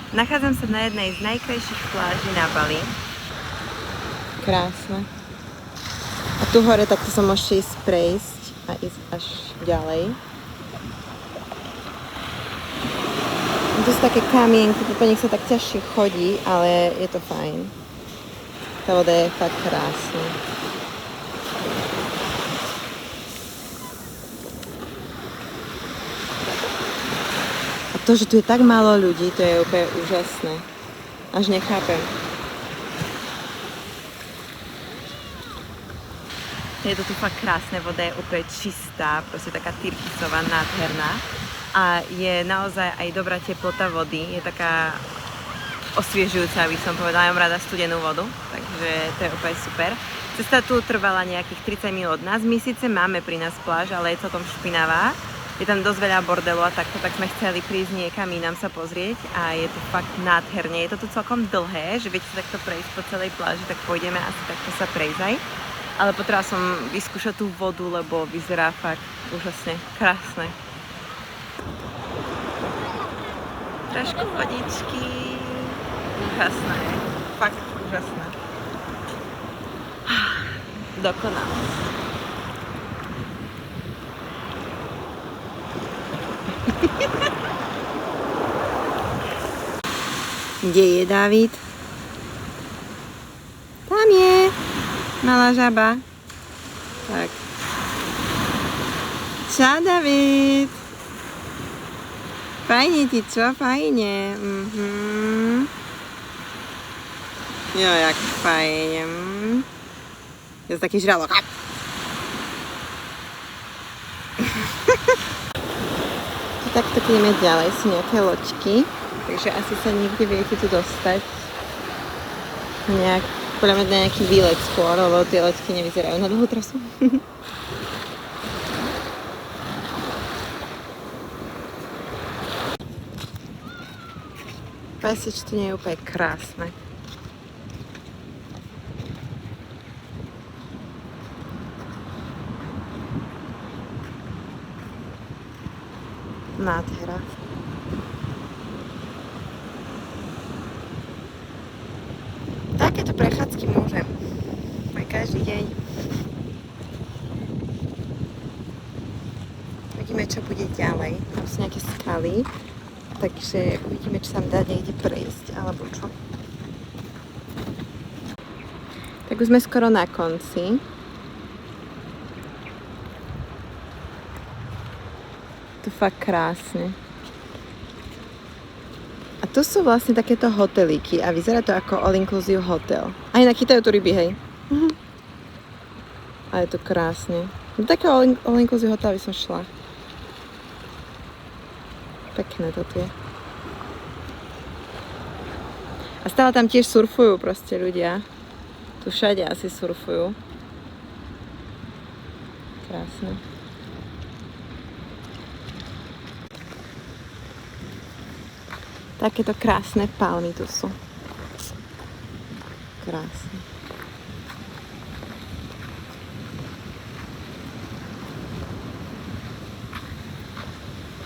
Nachádzam sa na jednej z najkrajších pláží na Bali. Krásne. A tu hore takto sa môžete ísť prejsť a ísť až ďalej. Tu sú také kamienky, po nich sa tak ťažšie chodí, ale je to fajn. Tá voda je fakt krásna. A to, že tu je tak málo ľudí, to je úplne úžasné. Až nechápem. Je to tu fakt krásne, voda je úplne čistá, proste taká tyrkysová, nádherná. A je naozaj aj dobrá teplota vody, je taká osviežujúca, by som povedala. Ja mám rada studenú vodu, takže to je úplne super. Cesta tu trvala nejakých 30 minút od nás. My síce máme pri nás pláž, ale je celkom špinavá. Je tam dosť veľa bordelu a takto, tak sme chceli prísť niekam inám sa pozrieť a je to fakt nádherne. Je to tu celkom dlhé, že viete takto prejsť po celej pláži, tak pôjdeme asi takto sa prejsť aj. Ale potrebovala som vyskúšať tú vodu, lebo vyzerá fakt úžasne krásne. Trošku vodičky. Úžasné. Fakt úžasné. Dokonalosť. Kde je David? Tam je. Malá žaba. Tak. Čau, David. Fajne ti, čo? Fajne. Jo, jak fajne. Je to taký žralok. Takto keď ideme ďalej, sú nejaké loďky. Takže asi sa niekde viete tu dostať. Podľa mňa na nejaký výlet skôr, lebo tie loďky nevyzerajú na dlhú trasu. Pesič tu nie je úplne krásne. Nádhera. Takéto prechádzky môžem. Aj každý deň. Uvidíme, čo bude ďalej. Tam sú nejaké skaly. Takže uvidíme, či sa dá niekde prejsť, alebo čo. Tak už sme skoro na konci. Tu fakt krásne. A tu sú vlastne takéto hotelíky a vyzerá to ako all-inclusive hotel. Aj nachytajú tu ryby, hej. A je to krásne. Do takého all-inclusive hotel by som šla. Pekné to tu je. A stále tam tiež surfujú proste ľudia. Tu všade asi surfujú. Krásne. Takéto krásne palmy tu sú. Krásne.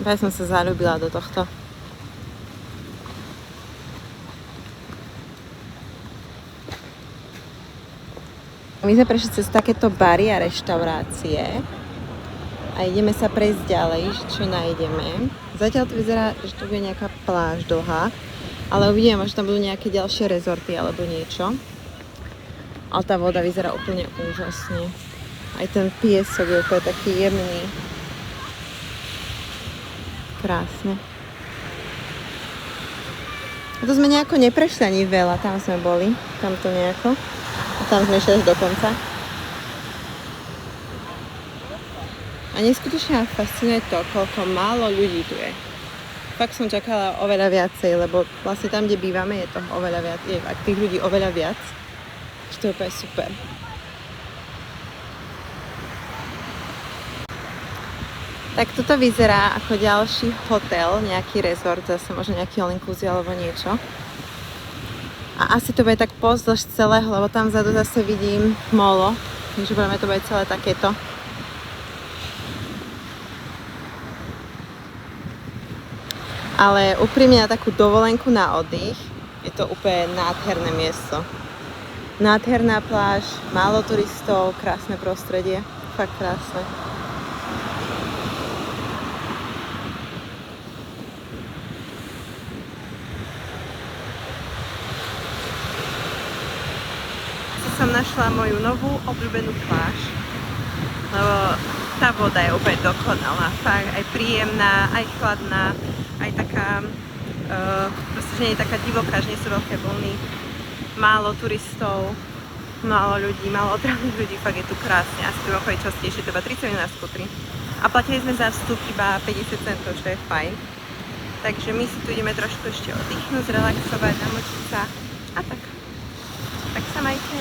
Ja som sa zaľúbila do tohto. My sme prešli cez takéto bary a reštaurácie a ideme sa prejsť ďalej, čo nájdeme. Zatiaľ to vyzerá, že to bude nejaká pláž dlhá, ale uvidíme, že tam budú nejaké ďalšie rezorty alebo niečo. Ale tá voda vyzerá úplne úžasne. Aj ten piesok je úplne taký jemný. Krásne. A to sme nejako neprešli ani veľa, tam sme boli, tamto nejako. A tam sme išli až do konca. A neskutočne ma fascinuje to, koľko málo ľudí tu je. Fakt som čakala oveľa viacej, lebo vlastne tam, kde bývame, je toho oveľa viac, je tých ľudí oveľa viac. Čiže to je úplne super. Tak toto vyzerá ako ďalší hotel, nejaký resort, zase možno nejaký all-inclusive alebo niečo. A asi to bude tak pozdĺž celého, lebo tam vzadu zase vidím molo, takže budeme to bude celé takéto. Ale úprimne na takú dovolenku na oddych je to úplne nádherné miesto. Nádherná pláž, málo turistov, krásne prostredie, fakt krásne. Som našla moju novú obľúbenú pláž, lebo tá voda je úplne dokonalá, fakt aj príjemná, aj chladná, aj taká, proste, že nie je taká divoká, že nie sú veľké vlny, málo turistov, málo ľudí, málo otravných ľudí, fakt je tu krásne, asi tu chodiť častejšie, to iba 30 minút na skutri. A platili sme za vstup iba 50 centov, čo je fajn. Takže my si tu ideme trošku ešte oddychnúť, zrelaxovať, namočiť sa a tak. Tak sa majte.